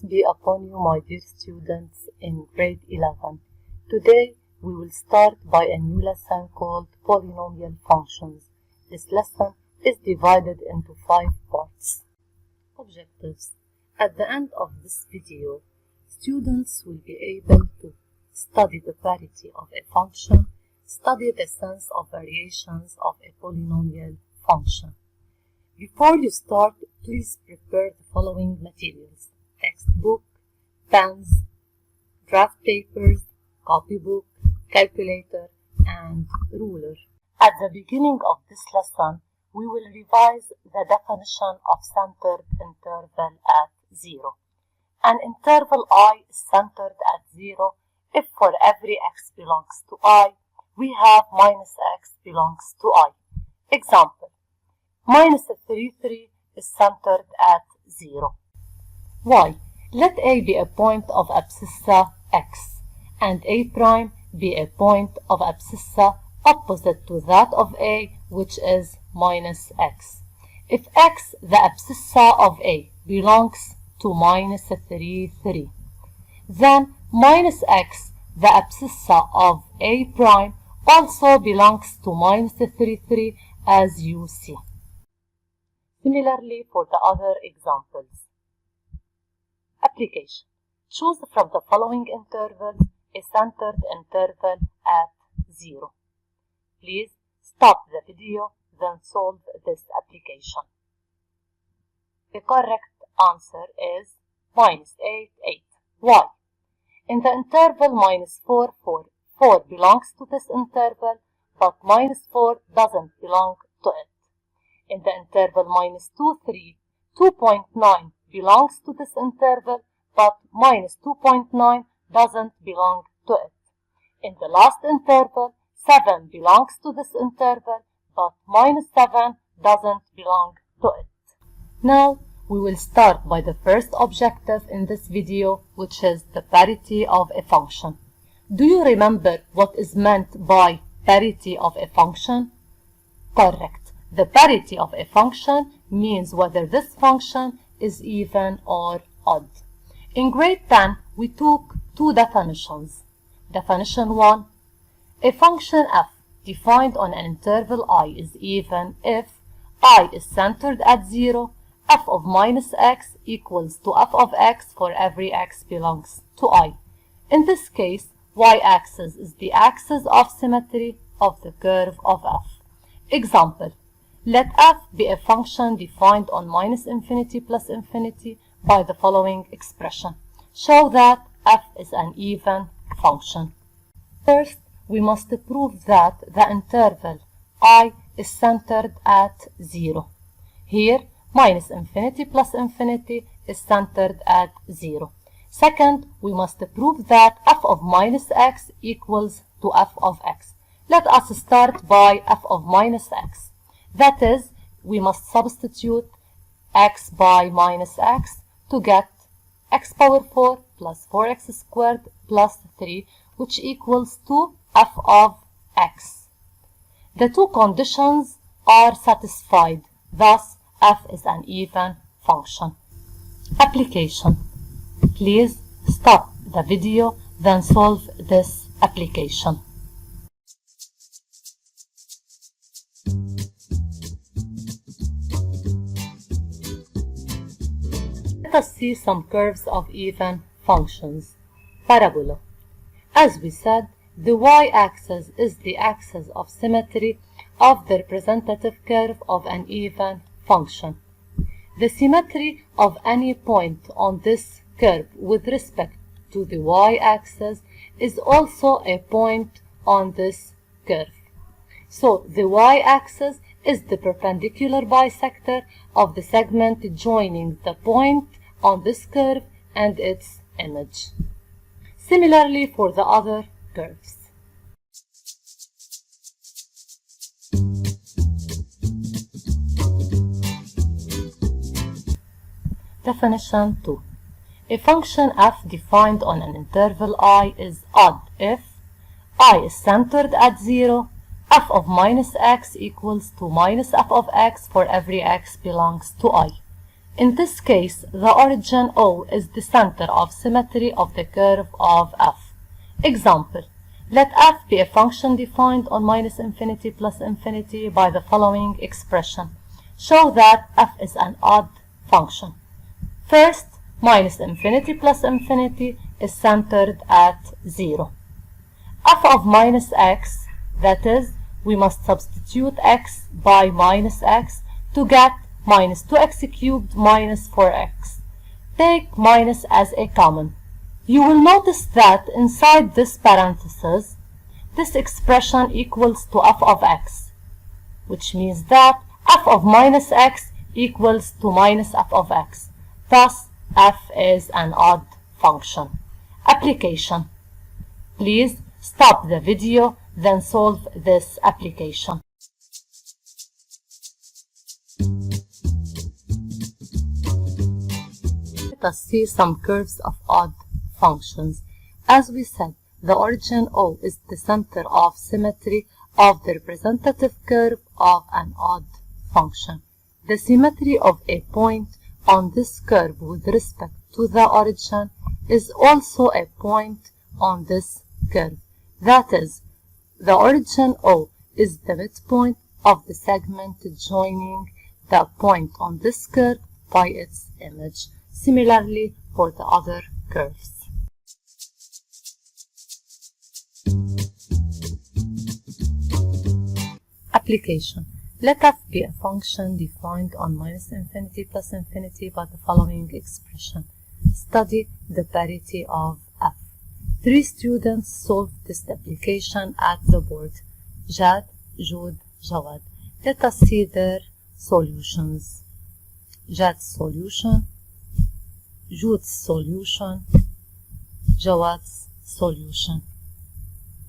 Peace be upon you, my dear students in grade 11. Today we will start by a new lesson called Polynomial Functions. This lesson is divided into 5 parts. Objectives. At the end of this video, students will be able to study the parity of a function, study the sense of variations of a polynomial function. Before you start, please prepare the following materials: textbook, pens, draft papers, copybook, calculator, and ruler. At the beginning of this lesson, we will revise the definition of centered interval at 0. An interval I is centered at 0 if for every x belongs to I, we have minus x belongs to I. Example, minus 3 is centered at 0. Why? Let A be a point of abscissa x, and A prime be a point of abscissa opposite to that of A, which is minus x. If x, the abscissa of A, belongs to minus 3, then minus x, the abscissa of A prime, also belongs to minus 3, as you see. Similarly for the other examples. Application. Choose from the following intervals a centered interval at 0. Please stop the video, then solve this application. The correct answer is minus 8. Why? In the interval minus 4, 4 belongs to this interval, but minus 4 doesn't belong to it. In the interval minus 2, 3, 2.9 belongs to this interval, but minus 2.9 doesn't belong to it. In the last interval, 7 belongs to this interval, but minus 7 doesn't belong to it. Now, we will start by the first objective in this video, which is the parity of a function. Do you remember what is meant by parity of a function? Correct. The parity of a function means whether this function is even or odd. In grade 10, we took two definitions. Definition 1. A function f defined on an interval I is even if I is centered at 0, f of minus x equals to f of x for every x belongs to I. In this case, y-axis is the axis of symmetry of the curve of f. Example, let f be a function defined on minus infinity plus infinity by the following expression. Show that f is an even function. First, we must prove that the interval I is centered at 0. Here, minus infinity plus infinity is centered at 0. Second, we must prove that f of minus x equals to f of x. Let us start by f of minus x. That is, we must substitute x by minus x to get x power 4 plus 4x squared plus 3, which equals to f of x. The two conditions are satisfied, thus f is an even function. Application. Please stop the video, then solve this application. Let us see some curves of even functions. Parabola. As we said, the y-axis is the axis of symmetry of the representative curve of an even function. The symmetry of any point on this curve with respect to the y-axis is also a point on this curve. So the y-axis is the perpendicular bisector of the segment joining the point on this curve and its image. Similarly for the other curves. Definition 2. A function f defined on an interval I is odd if I is centered at 0, f of minus x equals to minus f of x for every x belongs to I. In this case, the origin O is the center of symmetry of the curve of f. Example, let f be a function defined on minus infinity plus infinity by the following expression. Show that f is an odd function. First, minus infinity plus infinity is centered at 0. F of minus x, that is, we must substitute x by minus x to get minus 2x cubed minus 4x. Take minus as a common. You will notice that inside this parenthesis, this expression equals to f of x, which means that f of minus x equals to minus f of x. Thus, f is an odd function. Application. Please stop the video, then solve this application. Let us see some curves of odd functions. As we said, the origin O is the center of symmetry of the representative curve of an odd function. The symmetry of a point on this curve with respect to the origin is also a point on this curve. That is, the origin O is the midpoint of the segment joining the point on this curve by its image. Similarly for the other curves. Application. Let f be a function defined on minus infinity plus infinity by the following expression. Study the parity of f. 3 students solved this application at the board. Jad, Jude, Jawad. Let us see their solutions. Jad's solution, Jude's solution, Jawad's solution.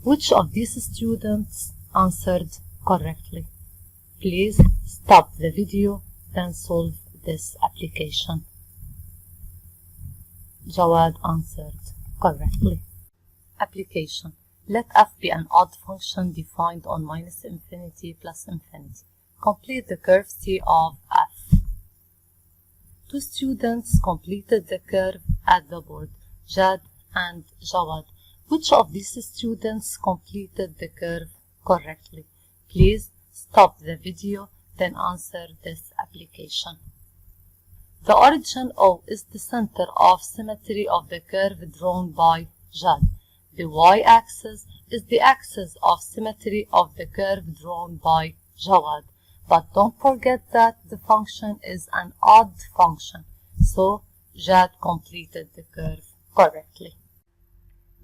Which of these students answered correctly? Please stop the video, then solve this application. Jawad answered correctly. Application. Let f be an odd function defined on minus infinity plus infinity. Complete the curve C of f. 2 students completed the curve at the board, Jad and Jawad. Which of these students completed the curve correctly? Please stop the video, then answer this application. The origin O is the center of symmetry of the curve drawn by Jad. The y-axis is the axis of symmetry of the curve drawn by Jawad. But don't forget that the function is an odd function, so Jad completed the curve correctly.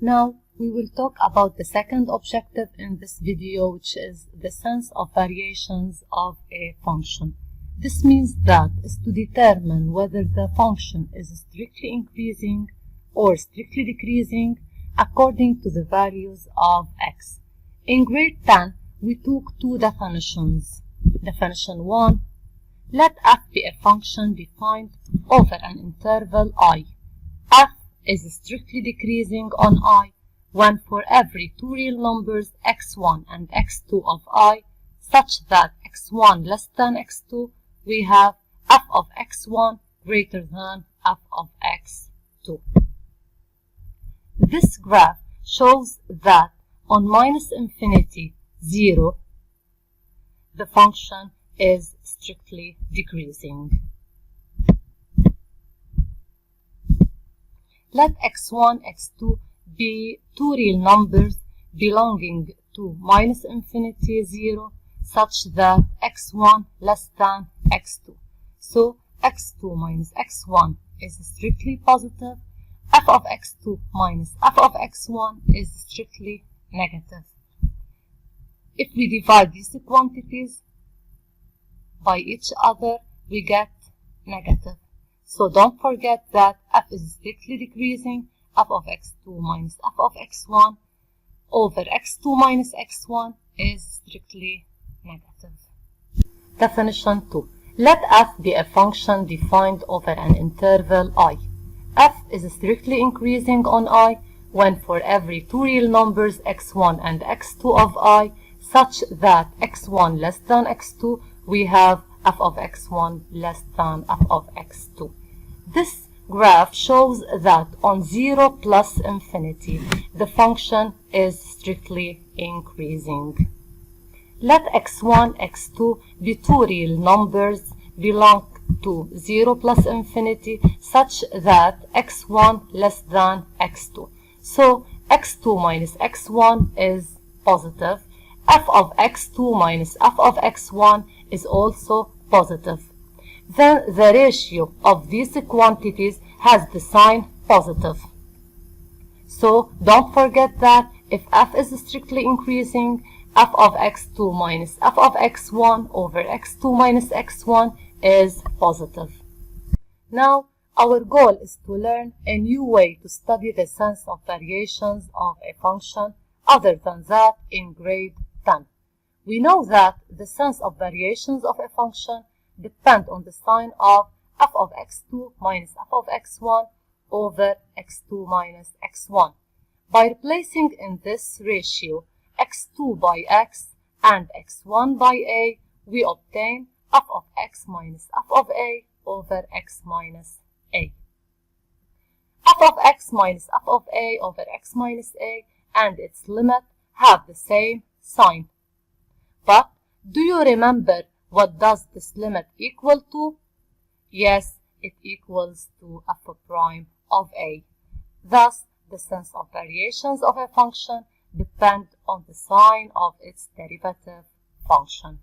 Now we will talk about the second objective in this video, which is the sense of variations of a function. This means that is to determine whether the function is strictly increasing or strictly decreasing according to the values of x. In grade 10, we took 2 definitions. Definition 1. Let f be a function defined over an interval I. F is strictly decreasing on I when for every 2 real numbers x1 and x2 of I, such that x1 less than x2, we have f of x1 greater than f of x2. This graph shows that on minus infinity 0, the function is strictly decreasing. Let x1, x2 be 2 real numbers belonging to minus infinity 0 such that x1 less than x2. So x2 minus x1 is strictly positive. F of x2 minus f of x1 is strictly negative. If we divide these quantities by each other, we get negative. So don't forget that f is strictly decreasing. F of x2 minus f of x1 over x2 minus x1 is strictly negative. Definition 2. Let f be a function defined over an interval I. F is strictly increasing on I when for every 2 real numbers x1 and x2 of I, such that x1 less than x2, we have f of x1 less than f of x2. This graph shows that on 0 plus infinity, the function is strictly increasing. Let x1, x2 be two real numbers belong to 0 plus infinity such that x1 less than x2. So x2 minus x1 is positive. F of x2 minus f of x1 is also positive. Then the ratio of these quantities has the sign positive. So don't forget that if f is strictly increasing, f of x2 minus f of x1 over x2 minus x1 is positive. Now, our goal is to learn a new way to study the sense of variations of a function other than that in grade 10. We know that the sense of variations of a function depend on the sign of f of x2 minus f of x1 over x2 minus x1. By replacing in this ratio x2 by x and x1 by a, we obtain f of x minus f of a over x minus a. F of x minus f of a over x minus a and its limit have the same sign. But do you remember what does this limit equal to? Yes, it equals to f prime of a. Thus, the sense of variations of a function depend on the sign of its derivative function.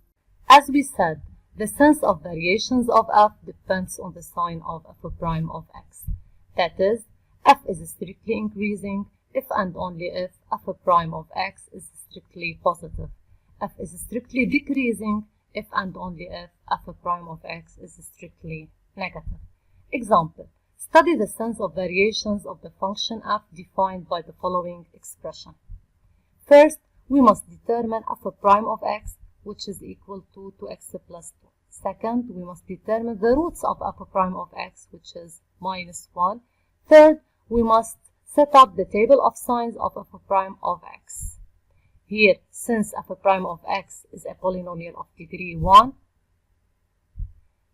As we said, the sense of variations of f depends on the sign of f prime of x. That is, f is strictly increasing if and only if f prime of x is strictly positive. F is strictly decreasing if and only if f prime of x is strictly negative. Example, study the sense of variations of the function f defined by the following expression. First, we must determine f prime of x, which is equal to 2x plus 2. Second, we must determine the roots of f prime of x, which is minus 1. Third, we must set up the table of signs of f prime of x. Here, since f prime of x is a polynomial of degree 1,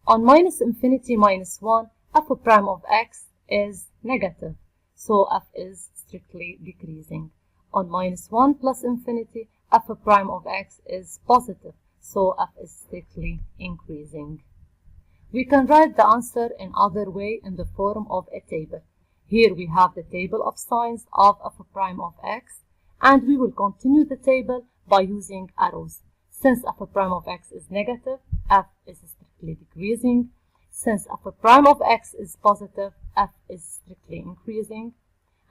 on minus infinity minus 1, f prime of x is negative, so f is strictly decreasing. On minus 1 plus infinity, f prime of x is positive, so f is strictly increasing. We can write the answer in other way in the form of a table. Here we have the table of signs of f prime of x, and we will continue the table by using arrows. Since f prime of x is negative, f is strictly decreasing. Since f prime of x is positive, f is strictly increasing.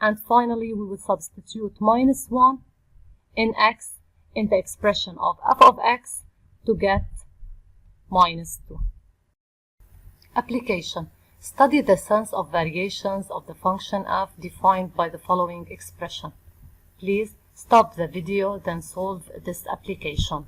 And finally, we will substitute minus 1 in x in the expression of f of x to get minus 2. Application. Study the sense of variations of the function f defined by the following expression. Please stop the video, then solve this application.